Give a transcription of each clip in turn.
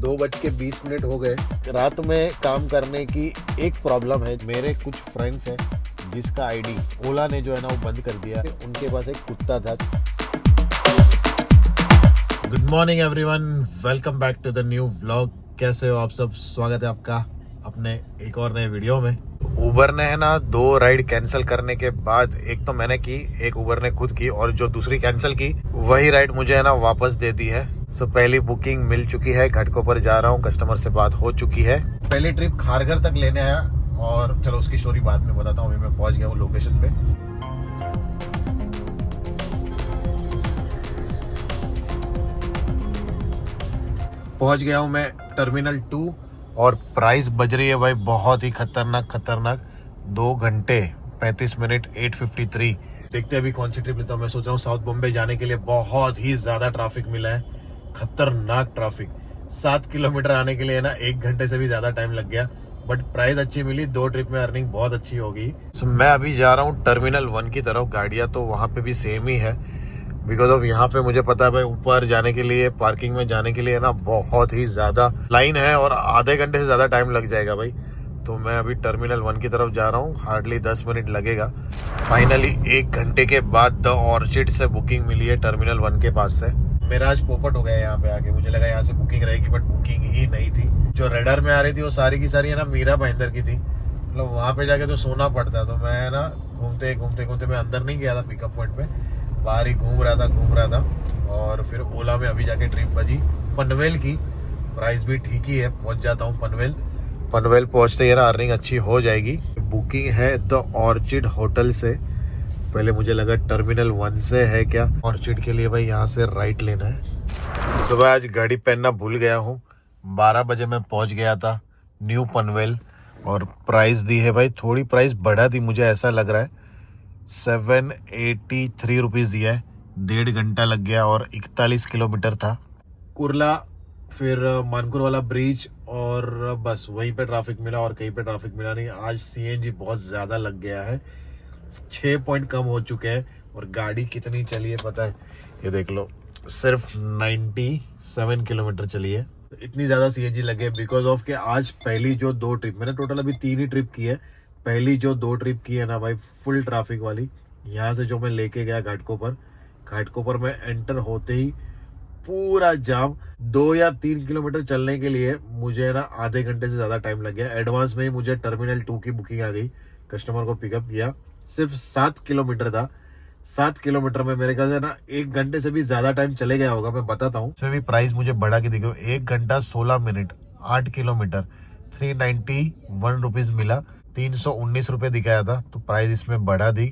2:20 हो गए। रात में काम करने की एक प्रॉब्लम है, मेरे कुछ फ्रेंड्स हैं जिसका आईडी ओला ने जो है ना वो बंद कर दिया। उनके पास एक कुत्ता था। Good morning everyone, welcome back to the new vlog. कैसे हो आप सब? स्वागत है आपका अपने एक और नए वीडियो में। उबर ने है ना 2 राइड कैंसिल करने के बाद, एक तो मैंने की, एक उबर ने खुद की, और जो दूसरी कैंसिल की वही राइड मुझे है ना वापस दे दी है। सो पहली बुकिंग मिल चुकी है, घाटकोपर जा रहा हूँ, कस्टमर से बात हो चुकी है। पहली ट्रिप खारघर तक लेने आया, और चलो उसकी स्टोरी बाद में बताता हूँ। अभी मैं पहुंच गया हूँ लोकेशन पे। पहुंच गया हूँ मैं टर्मिनल 2, और प्राइस बज रही है भाई बहुत ही खतरनाक। 2 घंटे 35 मिनट 8:53। देखते हैं अभी कौन सी ट्रिप लेता हूँ। मैं सोच रहा हूँ साउथ बॉम्बे जाने के लिए। बहुत ही ज्यादा ट्रैफिक मिला है, खतरनाक ट्रैफिक। 7 किलोमीटर आने के लिए ना 1 घंटे से भी ज्यादा टाइम लग गया, बट प्राइस अच्छी मिली। 2 ट्रिप में अर्निंग बहुत अच्छी होगी। सो मैं अभी जा रहा हूँ टर्मिनल 1 की तरफ। गाड़ियाँ तो वहाँ पे भी सेम ही है, बिकॉज ऑफ यहाँ पे मुझे पता है भाई ऊपर जाने के लिए, पार्किंग में जाने के लिए ना बहुत ही ज्यादा लाइन है, और आधे घंटे से ज्यादा टाइम लग जाएगा भाई। तो मैं अभी टर्मिनल 1 की तरफ जा रहा हूँ, हार्डली 10 मिनट लगेगा। फाइनली 1 घंटे के बाद द ऑर्चिड से बुकिंग मिली है टर्मिनल 1 के पास से। मेरा आज पोपट हो गया यहाँ पे आके। मुझे लगा यहाँ से बुकिंग रहेगी, बट बुकिंग ही नहीं थी। जो रेडर में आ रही थी वो सारी की सारी है ना मीरा भाईंदर की थी। मतलब वहाँ पे जाके तो सोना पड़ता। तो मैं ना घूमते घूमते मैं अंदर नहीं गया था पिकअप पॉइंट पे, बाहर ही घूम रहा था। और फिर ओला में अभी जाके ट्रिप बजी पनवेल की। प्राइस भी ठीक ही है, पहुंच जाता हूँ पनवेल पहुंचते ही ना अर्निंग अच्छी हो जाएगी। बुकिंग है द ऑर्चिड होटल से। पहले मुझे लगा टर्मिनल 1 से है क्या। ऑर्चिड के लिए भाई यहाँ से राइट लेना है। सुबह आज गाड़ी पहनना भूल गया हूँ। 12 बजे मैं पहुंच गया था न्यू पनवेल, और प्राइस दी है भाई, थोड़ी प्राइस बढ़ा दी मुझे ऐसा लग रहा है। 783 रुपीज़ दिया है। 1.5 घंटा लग गया, और 41 किलोमीटर था। कुर्ला, फिर मानकुर वाला ब्रिज, और बस वहीं पे ट्रैफिक मिला, और कहीं पे ट्रैफिक मिला नहीं। आज सीएनजी बहुत ज़्यादा लग गया है, 6 पॉइंट कम हो चुके हैं। और गाड़ी कितनी चली है पता है? ये देख लो, सिर्फ 97 किलोमीटर चली है। इतनी ज़्यादा सीएनजी लगे बिकॉज ऑफ के आज पहली जो 2 ट्रिप, मैंने टोटल अभी 3 ही ट्रिप की है। पहली जो 2 ट्रिप की है ना भाई, फुल ट्रैफिक वाली। यहाँ से जो मैं लेके गया घाटकोपर में एंटर होते ही पूरा जाम। 2 या 3 किलोमीटर चलने के लिए मुझे ना आधे घंटे से ज्यादा टाइम लग गया। एडवांस में ही मुझे टर्मिनल 2 की बुकिंग आ गई। कस्टमर को पिकअप किया, सिर्फ 7 किलोमीटर था। 7 किलोमीटर में मेरे ख्याल से ना 1 घंटे से भी ज्यादा टाइम चले गया होगा। मैं बताता हूँ। इसमें भी प्राइस मुझे बढ़ा के देखो, 1 घंटा 16 मिनट 8 किलोमीटर 391 रुपीज मिला। 319 रुपये दिखाया था, तो प्राइस इसमें बढ़ा दी।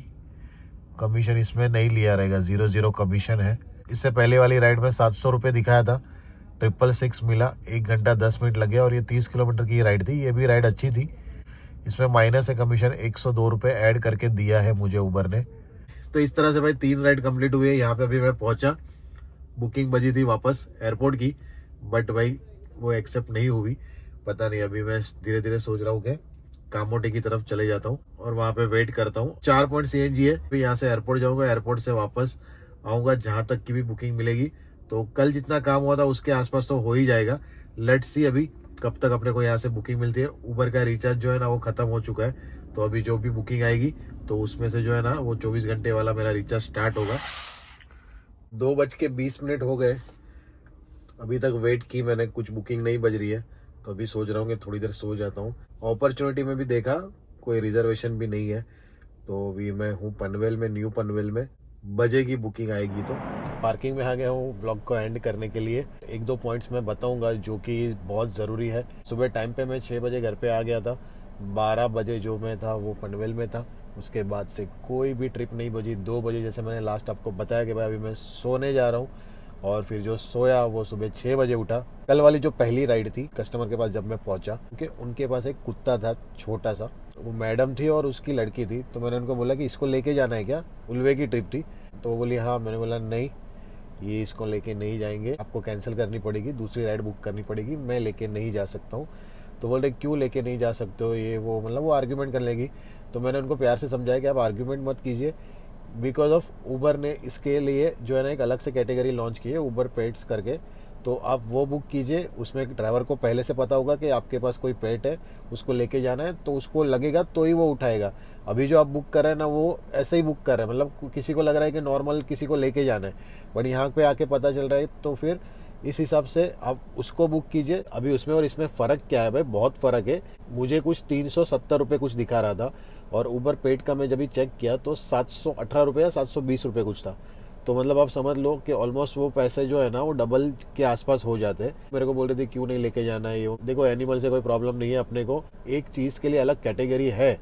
कमीशन इसमें नहीं लिया रहेगा, 0 कमीशन है। इससे पहले वाली राइड में 700 रुपये दिखाया था, 666 मिला। 1 घंटा 10 मिनट लगे, और ये 30 किलोमीटर की राइड थी। ये भी राइड अच्छी थी। इसमें माइनस है कमीशन, 102 रुपये ऐड करके दिया है मुझे उबर ने। तो इस तरह से भाई 3 राइड कंप्लीट हुई है। यहाँ पे अभी मैं पहुंचा, बुकिंग बजी थी वापस एयरपोर्ट की, बट भाई वो एक्सेप्ट नहीं हुई। पता नहीं, अभी मैं धीरे धीरे सोच रहा हूँ कि कामोटे की तरफ चले जाता हूँ और वहां पे वेट करता हूँ। 4 पॉइंट सीएनजी है। फिर यहाँ से एयरपोर्ट जाऊंगा, एयरपोर्ट से वापस आऊंगा जहां तक की भी बुकिंग मिलेगी। तो कल जितना काम हुआ था उसके आसपास तो हो ही जाएगा। लेट्स सी अभी कब तक अपने को यहाँ से बुकिंग मिलती है। उबर का रिचार्ज जो है ना वो खत्म हो चुका है, तो अभी जो भी बुकिंग आएगी तो उसमें से जो है ना वो 24 घंटे वाला मेरा रिचार्ज स्टार्ट होगा। 2:20 हो गए, अभी तक वेट की मैंने, कुछ बुकिंग नहीं बज रही है। तो अभी सोच रहा हूँ कि थोड़ी देर सो जाता हूँ। अपॉर्चुनिटी में भी देखा, कोई रिजर्वेशन भी नहीं है। तो अभी मैं हूँ पनवेल में, न्यू पनवेल में। बजेगी बुकिंग आएगी तो पार्किंग में आ गया हूँ ब्लॉग को एंड करने के लिए। 1-2 पॉइंट्स मैं बताऊंगा जो कि बहुत ज़रूरी है। सुबह टाइम पे मैं 6 बजे घर पे आ गया था। 12 बजे जो मैं था वो पनवेल में था। उसके बाद से कोई भी ट्रिप नहीं बजी। 2 बजे जैसे मैंने लास्ट आपको बताया कि भाई अभी मैं सोने जा रहा हूँ, और फिर जो सोया वो सुबह 6 बजे उठा। कल वाली जो पहली राइड थी कस्टमर के पास जब मैं पहुंचा, क्योंकि उनके पास एक कुत्ता था छोटा सा। वो मैडम थी और उसकी लड़की थी। तो मैंने उनको बोला कि इसको लेके जाना है क्या, उल्वे की ट्रिप थी। तो वो बोली हाँ। मैंने बोला नहीं, ये इसको लेके नहीं जाएंगे, आपको कैंसिल करनी पड़ेगी, दूसरी राइड बुक करनी पड़ेगी, मैं लेके नहीं जा सकता हूँ। तो बोल रहे क्यों लेके नहीं जा सकते हो, ये वो, मतलब वो आर्ग्यूमेंट कर लेगी। तो मैंने उनको प्यार से समझाया कि आप आर्ग्यूमेंट मत कीजिए, बिकॉज ऑफ उबर ने इसके लिए जो है ना एक अलग से कैटेगरी लॉन्च की है, उबर पेट्स करके। तो आप वो बुक कीजिए। उसमें ड्राइवर को पहले से पता होगा कि आपके पास कोई पेट है, उसको लेके जाना है, तो उसको लगेगा तो ही वो उठाएगा। अभी जो आप बुक कर रहे हैं ना, वो ऐसे ही बुक कर रहे हैं, मतलब किसी को लग रहा है कि नॉर्मल किसी को लेके जाना है, बट यहाँ पे आके पता चल रहा है। तो फिर इस हिसाब से आप उसको बुक कीजिए। अभी उसमें और इसमें फ़र्क क्या है भाई, बहुत फ़र्क है। मुझे कुछ 370 रुपये कुछ दिखा रहा था, और ऊबर पेड का मैं जब भी चेक किया तो 718 रुपये या 720 रुपये कुछ था। तो मतलब आप समझ लो कि ऑलमोस्ट वो पैसे जो है ना, वो डबल के आसपास हो जाते हैं। मेरे को बोल रहे थे क्यों नहीं लेके जाना है ये। देखो, एनिमल से कोई प्रॉब्लम नहीं है अपने को, एक चीज़ के लिए अलग कैटेगरी है,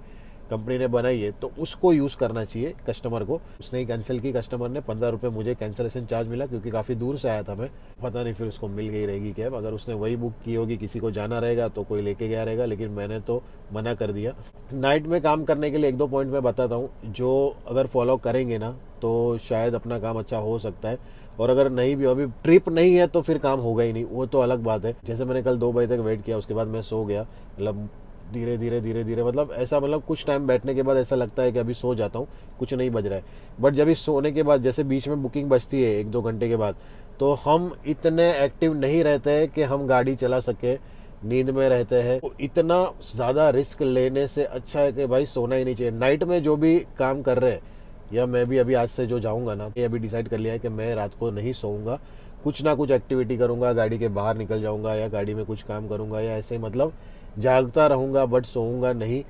कंपनी ने बनाई है, तो उसको यूज़ करना चाहिए कस्टमर को। उसने ही कैंसिल की, कस्टमर ने 15 रुपये मुझे कैंसिलेशन चार्ज मिला, क्योंकि काफ़ी दूर से आया था मैं। पता नहीं फिर उसको मिल गई रहेगी कैब। अगर उसने वही बुक की होगी, किसी को जाना रहेगा तो कोई लेके गया रहेगा, लेकिन मैंने तो मना कर दिया। नाइट में काम करने के लिए एक दो पॉइंट मैं बताता हूँ, जो अगर फॉलो करेंगे ना तो शायद अपना काम अच्छा हो सकता है। और अगर नहीं भी, अभी ट्रिप नहीं है तो फिर काम होगा ही नहीं, वो तो अलग बात है। जैसे मैंने कल 2 बजे तक वेट किया, उसके बाद मैं सो गया। मतलब धीरे धीरे धीरे धीरे, मतलब ऐसा, मतलब कुछ टाइम बैठने के बाद ऐसा लगता है कि अभी सो जाता हूँ, कुछ नहीं बज रहा है। बट जब इस सोने के बाद, जैसे बीच में बुकिंग बजती है 1-2 घंटे के बाद, तो हम इतने एक्टिव नहीं रहते हैं कि हम गाड़ी चला सके, नींद में रहते हैं। तो इतना ज़्यादा रिस्क लेने से अच्छा है कि भाई सोना ही नहीं चाहिए। नाइट में जो भी काम कर रहे हैं, या मैं भी अभी आज से जो जाऊंगा ना, ये अभी डिसाइड कर लिया है कि मैं रात को नहीं सोऊंगा, कुछ ना कुछ एक्टिविटी करूंगा, गाड़ी के बाहर निकल जाऊंगा, या गाड़ी में कुछ काम करूंगा, या ऐसे ही मतलब जागता रहूंगा, बट सोऊंगा नहीं।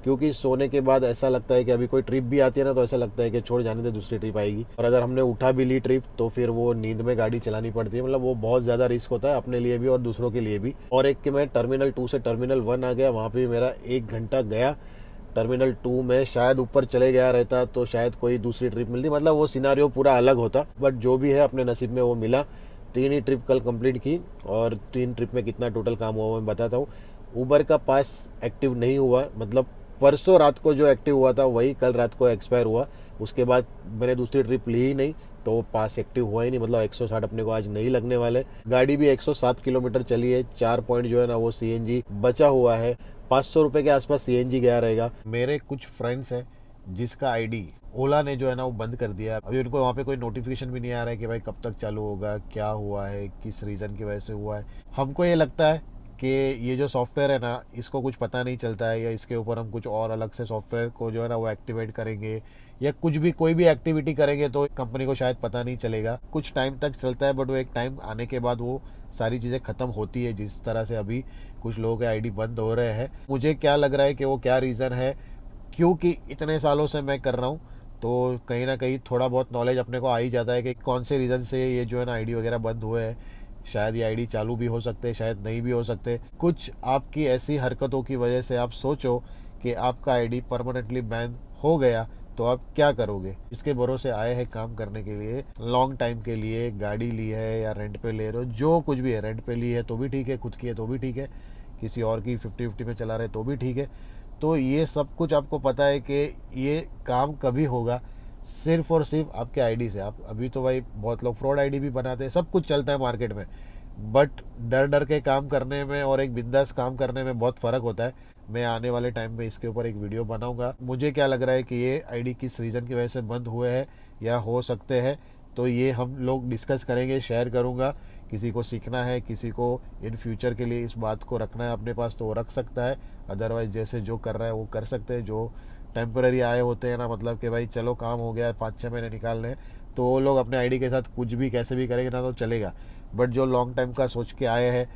क्योंकि सोने के बाद ऐसा लगता है कि अभी कोई ट्रिप भी आती है ना, तो ऐसा लगता है कि छोड़ जाने दे, दूसरी ट्रिप आएगी। और अगर हमने उठा भी ली ट्रिप, तो फिर वो नींद में गाड़ी चलानी पड़ती है। मतलब वो बहुत ज़्यादा रिस्क होता है अपने लिए भी और दूसरों के लिए भी। और एक कि मैं टर्मिनल 2 से टर्मिनल 1 आ गया, वहाँ पे मेरा 1 घंटा गया। टर्मिनल 2 में शायद ऊपर चले गया रहता तो शायद कोई दूसरी ट्रिप मिलती, मतलब वो सिनारियो पूरा अलग होता। बट जो भी है, अपने नसीब में वो मिला। 3 ही ट्रिप कल कंप्लीट की, और 3 ट्रिप में कितना टोटल काम हुआ वो मैं बताता हूँ। ऊबर का पास एक्टिव नहीं हुआ, मतलब परसों रात को जो एक्टिव हुआ था वही कल रात को एक्सपायर हुआ। उसके बाद मैंने दूसरी ट्रिप ली ही नहीं, तो वो पास एक्टिव हुआ ही नहीं। मतलब 160 अपने को आज नहीं लगने वाले। गाड़ी भी 107 किलोमीटर चली है। 4 पॉइंट जो है ना, वो सीएनजी बचा हुआ है। 500 रुपये के आसपास सीएनजी गया रहेगा। मेरे कुछ फ्रेंड्स हैं जिसका आईडी ओला ने जो है ना वो बंद कर दिया। अभी उनको वहाँ पे कोई नोटिफिकेशन भी नहीं आ रहा है कि भाई कब तक चालू होगा, क्या हुआ है, किस रीज़न की वजह से हुआ है। हमको ये लगता है कि ये जो सॉफ्टवेयर है ना, इसको कुछ पता नहीं चलता है, या इसके ऊपर हम कुछ और अलग से सॉफ्टवेयर को जो है ना वो एक्टिवेट करेंगे, या कुछ भी कोई भी एक्टिविटी करेंगे तो कंपनी को शायद पता नहीं चलेगा। कुछ टाइम तक चलता है, बट वो एक टाइम आने के बाद वो सारी चीज़ें ख़त्म होती है। जिस तरह से अभी कुछ लोगों के आईडी बंद हो रहे हैं, मुझे क्या लग रहा है कि वो क्या रीज़न है, क्योंकि इतने सालों से मैं कर रहा हूँ, तो कहीं ना कहीं थोड़ा बहुत नॉलेज अपने को आ ही जाता है कि कौन से रीज़न से ये जो है ना आईडी वगैरह बंद हुए हैं। शायद ये आईडी चालू भी हो सकते, शायद नहीं भी हो सकते। कुछ आपकी ऐसी हरकतों की वजह से आप सोचो कि आपका आईडी परमानेंटली बैन हो गया, तो आप क्या करोगे। इसके भरोसे आए हैं काम करने के लिए, लॉन्ग टाइम के लिए। गाड़ी ली है या रेंट पे ले रहे हो, जो कुछ भी है, रेंट पे ली है तो भी ठीक है, खुद की है तो भी ठीक है, किसी और की 50-50 में चला रहे तो भी ठीक है। तो ये सब कुछ आपको पता है कि ये काम कभी होगा, सिर्फ और सिर्फ आपके आईडी से। आप अभी तो भाई बहुत लोग फ्रॉड आईडी भी बनाते हैं, सब कुछ चलता है मार्केट में, बट डर डर के काम करने में और एक बिंदास काम करने में बहुत फ़र्क होता है। मैं आने वाले टाइम में इसके ऊपर एक वीडियो बनाऊंगा। मुझे क्या लग रहा है कि ये आईडी किस रीज़न की वजह से बंद हुए हैं या हो सकते हैं, तो ये हम लोग डिस्कस करेंगे, शेयर करूंगा। किसी को सीखना है, किसी को इन फ्यूचर के लिए इस बात को रखना है अपने पास, तो वो रख सकता है। अदरवाइज जैसे जो कर रहा है वो कर सकते हैं। जो टेम्पररी आए होते हैं ना, मतलब कि भाई चलो काम हो गया है, 5-6 महीने निकालने हैं, तो वो लोग अपने आईडी के साथ कुछ भी कैसे भी करेंगे ना तो चलेगा। बट जो लॉन्ग टाइम का सोच के आए हैं,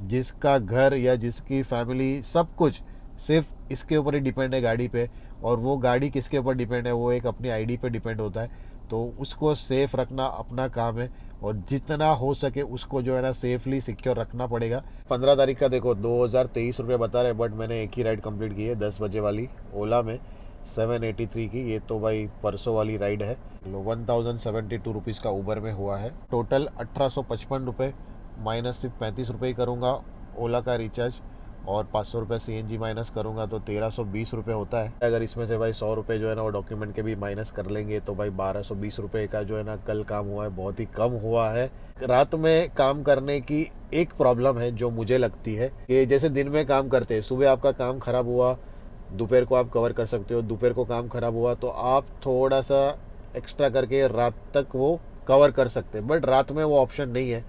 जिसका घर या जिसकी फैमिली सब कुछ सिर्फ इसके ऊपर ही डिपेंड है, गाड़ी पे, और वो गाड़ी किसके ऊपर डिपेंड है, वो एक अपनी आईडी पे डिपेंड होता है। तो उसको सेफ रखना अपना काम है, और जितना हो सके उसको जो है ना सेफली सिक्योर रखना पड़ेगा। 15 तारीख का देखो 2023 रुपये बता रहे, बट मैंने एक ही राइड कंप्लीट की है 10 बजे वाली ओला में 783 की। ये तो भाई परसों वाली राइड है। 1072 रुपीज़ का ऊबर में हुआ है। टोटल 1855 रुपये, माइनस सिर्फ 35 रुपये ही करूँगा ओला का रिचार्ज, और 500 रुपये सीएनजी माइनस करूँगा तो 1320 रुपये होता है। अगर इसमें से भाई 100 रुपये जो है ना वो डॉक्यूमेंट के भी माइनस कर लेंगे, तो भाई 1220 रुपये का जो है ना कल काम हुआ है, बहुत ही कम हुआ है। रात में काम करने की एक प्रॉब्लम है जो मुझे लगती है कि जैसे दिन में काम करते हैं, सुबह आपका काम खराब हुआ, दोपहर को आप कवर कर सकते हो, दोपहर को काम खराब हुआ तो आप थोड़ा सा एक्स्ट्रा करके रात तक वो कवर कर सकते हैं। बट रात में वो ऑप्शन नहीं है।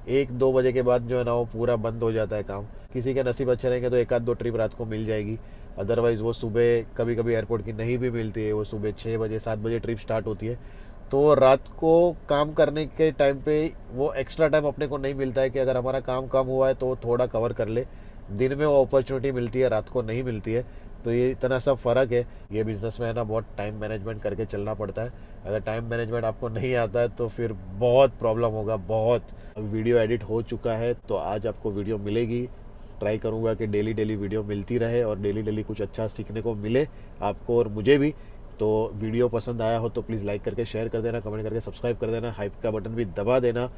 1-2 बजे के बाद जो है ना वो पूरा बंद हो जाता है काम। किसी के नसीब अच्छे रहेंगे तो 1-2 ट्रिप रात को मिल जाएगी, अदरवाइज़ वो सुबह कभी कभी एयरपोर्ट की नहीं भी मिलती है, वो सुबह 6 बजे 7 बजे ट्रिप स्टार्ट होती है। तो रात को काम करने के टाइम पे वो एक्स्ट्रा टाइम अपने को नहीं मिलता है कि अगर हमारा काम कम हुआ है तो थोड़ा कवर कर ले। दिन में वो अपॉर्चुनिटी मिलती है, रात को नहीं मिलती है। तो ये इतना सा फ़र्क है। ये बिज़नेस में है ना बहुत टाइम मैनेजमेंट करके चलना पड़ता है। अगर टाइम मैनेजमेंट आपको नहीं आता है तो फिर बहुत प्रॉब्लम होगा, बहुत। वीडियो एडिट हो चुका है तो आज आपको वीडियो मिलेगी। ट्राई करूँगा कि डेली डेली वीडियो मिलती रहे और डेली डेली कुछ अच्छा सीखने को मिले आपको और मुझे भी। तो वीडियो पसंद आया हो तो प्लीज़ लाइक करके शेयर कर देना, कमेंट करके सब्सक्राइब कर देना, हाइप का बटन भी दबा देना।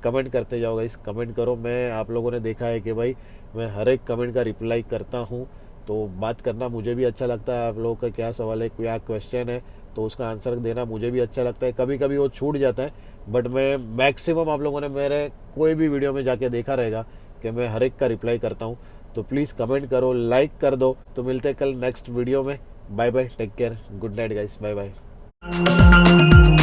कमेंट करते जाओ गाइस, कमेंट करो। मैं आप लोगों ने देखा है कि भाई मैं हर एक कमेंट का रिप्लाई करता हूँ, तो बात करना मुझे भी अच्छा लगता है। आप लोगों का क्या सवाल है, क्या क्वेश्चन है, तो उसका आंसर देना मुझे भी अच्छा लगता है। कभी कभी वो छूट जाता है, बट मैं मैक्सिमम, आप लोगों ने मेरे कोई भी वीडियो में जाके देखा रहेगा कि मैं हर एक का रिप्लाई करता हूँ। तो प्लीज़ कमेंट करो, लाइक कर दो। तो मिलते हैं कल नेक्स्ट वीडियो में। Bye bye, take care, good night guys, bye bye.